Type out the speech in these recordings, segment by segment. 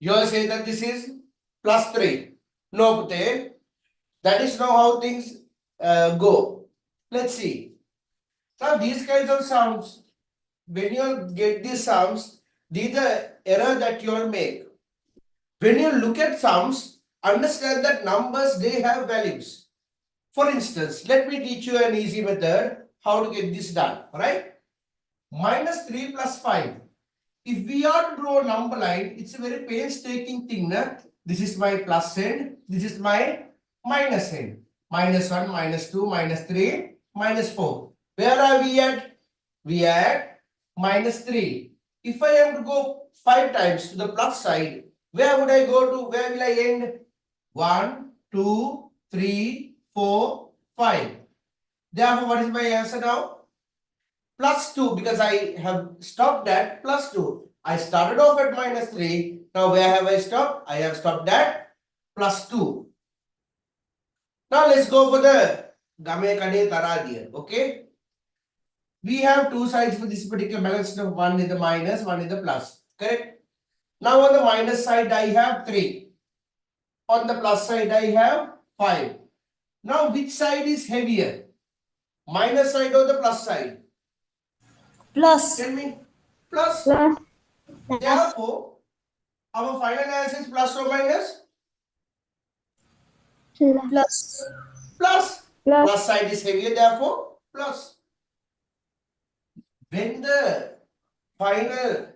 You all say that this is plus 3. No, Pute. That is not how things go. Let's see. Now these kinds of sums, when you get these sums, these are error that you all make. When you look at sums, understand that numbers, they have values. For instance, let me teach you an easy method how to get this done, right? Minus 3 plus 5. If we are to draw a number line, it's a very painstaking thing. Na? This is my plus end, this is my minus end. Minus 1, minus 2, minus 3, minus 4. Where are we at? We are at minus 3. If I am to go 5 times to the plus side, where would I go to? Where will I end? 1, 2, 3, 4, 5. Therefore, what is my answer now? Plus 2, because I have stopped at plus 2. I started off at minus 3. Now, where have I stopped? I have stopped at plus 2. Now, let's go for the Game Kade Taradiya. Okay. We have two sides for this particular balance. One is the minus, one is the plus. Correct? Now, on the minus side, I have 3. On the plus side, I have 5. Now, which side is heavier? Minus side or the plus side? Plus. Tell me. Plus. Plus. Therefore, our final answer is plus or minus? Plus. Plus. Plus. Plus side is heavier, therefore plus. When the final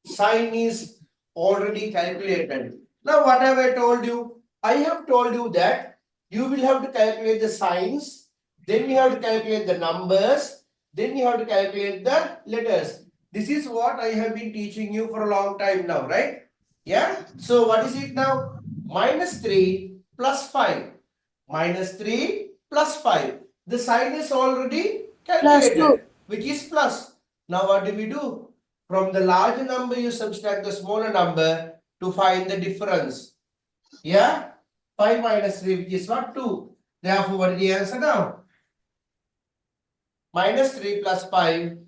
sign is already calculated. Now, what have I told you? I have told you that you will have to calculate the signs, then you have to calculate the numbers, then you have to calculate the letters. This is what I have been teaching you for a long time now, right? Yeah. So, what is it now? Minus 3 plus 5. Minus 3 plus 5. The sign is already calculated, Plus 2. which is plus. Now, what do we do? From the larger number, you subtract the smaller number to find the difference. Yeah? 5 minus 3, which is what? 2. Therefore, what is the answer now? Minus 3 plus 5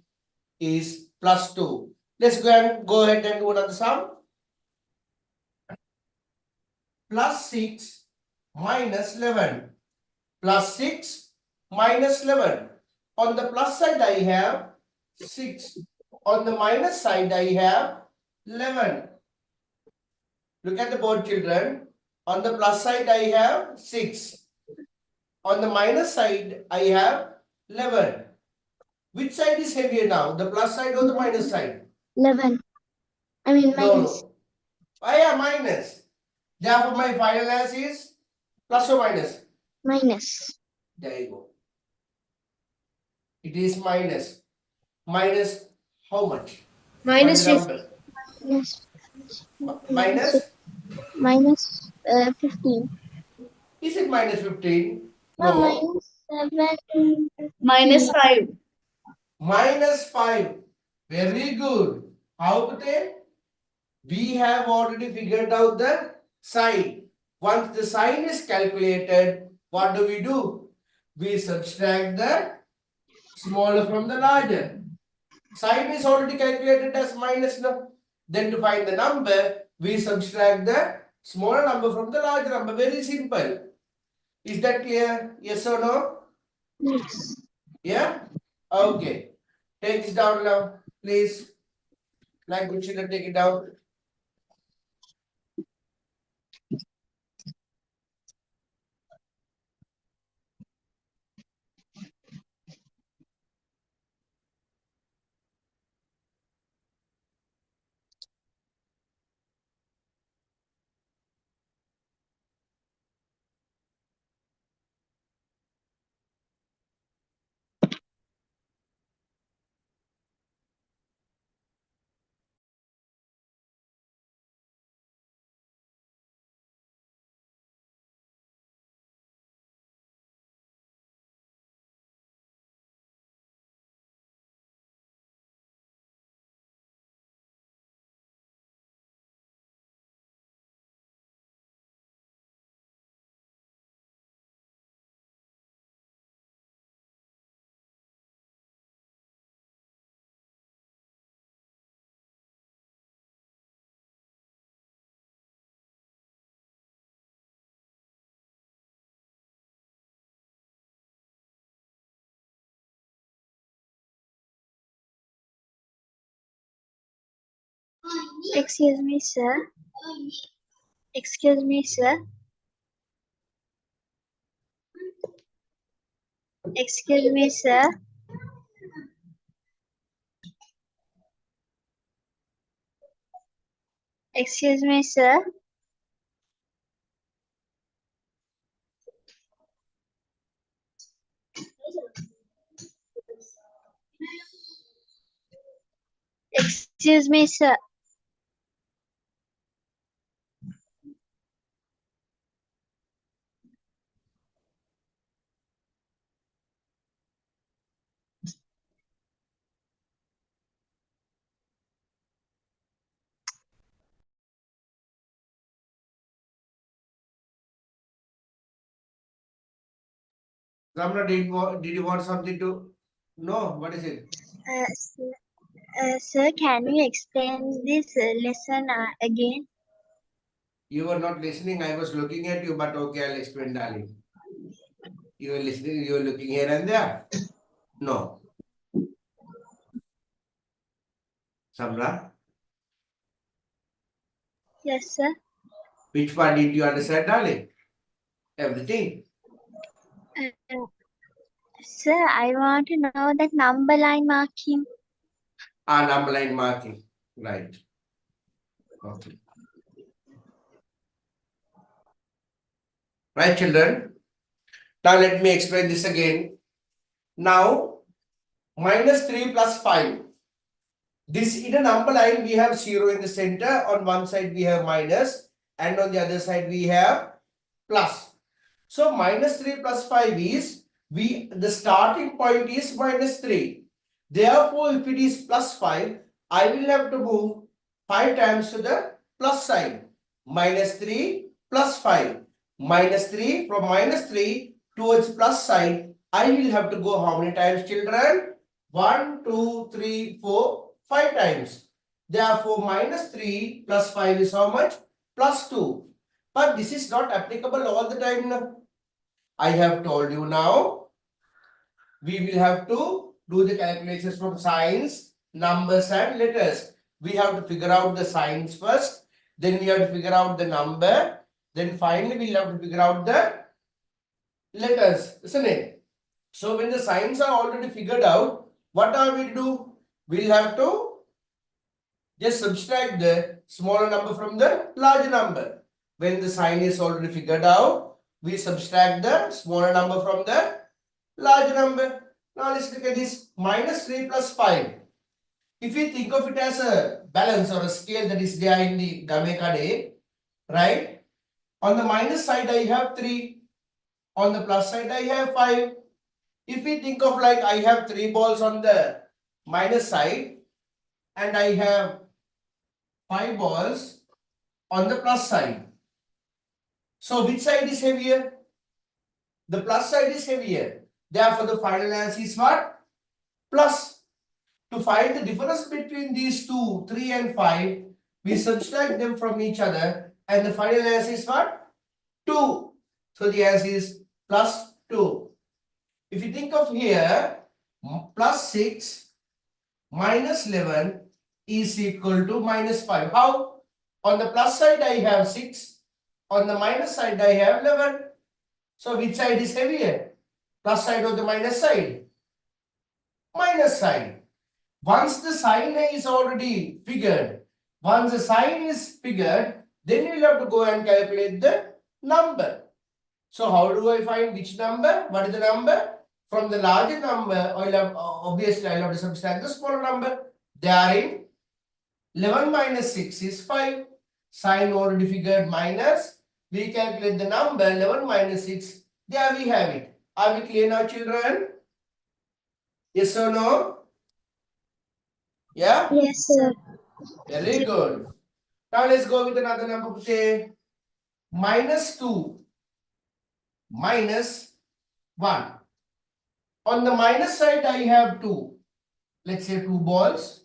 is plus 2. Let's go ahead and do another sum. Plus 6 minus 11. Plus 6 minus 11. On the plus side, I have 6. On the minus side, I have 11. Look at the board, children. On the plus side, I have 6. On the minus side, I have 11. Which side is heavier now? The plus side or the minus side? 11. I mean minus. No. Oh, yeah, minus. Therefore, my final answer is plus or minus? Minus. There you go. It is minus. Minus how much? Minus What is the 50. number? Minus. Minus? Minus 15. Is it minus 15? No, No. minus 7. Minus 5. Minus 5. Very good. How to take? We have already figured out the sign. Once the sign is calculated, what do? We subtract the smaller from the larger. Sign is already calculated as minus now. Then to find the number, we subtract the smaller number from the larger number. Very simple. Is that clear? Yes or no? Yes. Yeah? Okay. Take this down now, please. Like good children, take it down. Excuse me, sir. Excuse me, sir. Excuse me, sir. Excuse me, sir. Excuse me, sir. Ramna, did you want something to know? What is it? Sir, sir, can you explain this lesson again? You were not listening. I was looking at you, but okay, I'll explain, darling. You were listening, you were looking here and there. No. Samra, Yes, sir. which part did you understand, darling? Everything. Uh, sir, I want to know that number line marking. Number line marking. Right. Okay. Right, children. Now let me explain this again. Now, minus 3 plus 5. This in a number line, we have 0 in the center. On one side, we have minus, and on the other side, we have plus. So, minus 3 plus 5 is, the starting point is minus 3. Therefore, if it is plus 5, I will have to move 5 times to the plus side. Minus 3 plus 5. Minus 3, from minus 3 towards plus side, I will have to go how many times, children? 1, 2, 3, 4, 5 times. Therefore, minus 3 plus 5 is how much? Plus 2. But this is not applicable all the time now. I have told you now, we will have to do the calculations from signs, numbers and letters. We have to figure out the signs first, then we have to figure out the number, then finally we'll have to figure out the letters, isn't it? So when the signs are already figured out, what are we to do? We'll have to just subtract the smaller number from the larger number. When the sign is already figured out, we subtract the smaller number from the larger number. Now let's look at this. Minus 3 plus 5. If we think of it as a balance or a scale that is there in the Game Kade, right? On the minus side, I have 3. On the plus side, I have 5. If we think of like I have 3 balls on the minus side and I have 5 balls on the plus side. So which side is heavier? The plus side is heavier. Therefore, the final answer is what? Plus. To find the difference between these two, 3 and 5, we subtract them from each other and the final answer is what? 2. So the answer is plus 2. If you think of here, plus 6 minus 11 is equal to minus 5. How? On the plus side I have 6. On the minus side I have 11. So which side is heavier? Plus side or the minus side? Minus side. Once the sign is already figured, then we'll have to go and calculate the number. So how do I find which number? What is the number? From the larger number, obviously I'll have to subtract the smaller number. Therein, 11 minus 6 is 5. Sign already figured minus. We calculate the number 11 minus 6. There we have it. Are we clear now, children? Yes or no? Yeah? Yes, sir. Very good. Now let's go with another number. Say minus 2 minus 1. On the minus side, I have 2. Let's say 2 balls.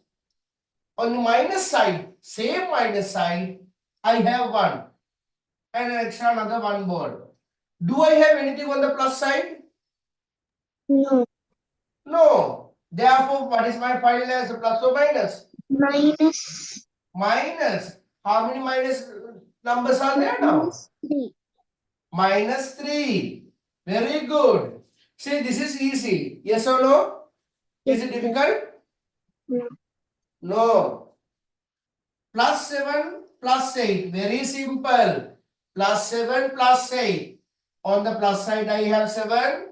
On the minus side, same minus side, I have 1. And an extra another 1 ball. Do I have anything on the plus side? No. No. Therefore, what is my final answer? Plus or minus? Minus. minus. How many minus numbers are there now? -3. Minus 3. Very good. See, this is easy. Yes or no? Is it Yes, sir. difficult? No. No. Plus 7 plus 8. Very simple. Plus 7 plus 8. On the plus side, I have 7.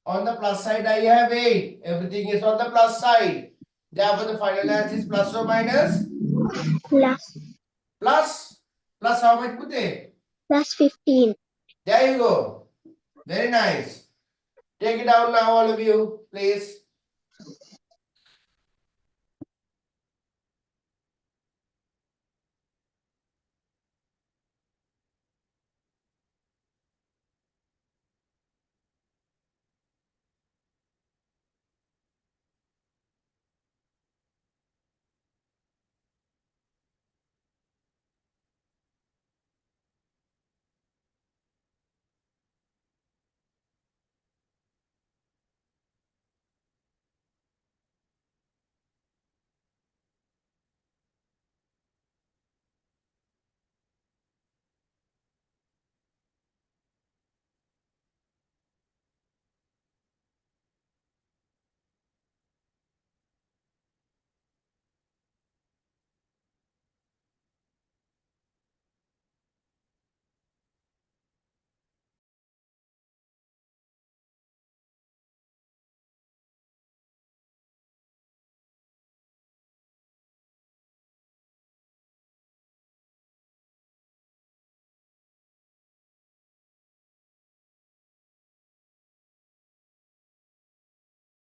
On the plus side, I have 8. Everything is on the plus side. Therefore, the final answer is plus or minus? Plus Plus. Plus how much, Pute? plus 15. There you go. Very nice. Take it down now, all of you, please.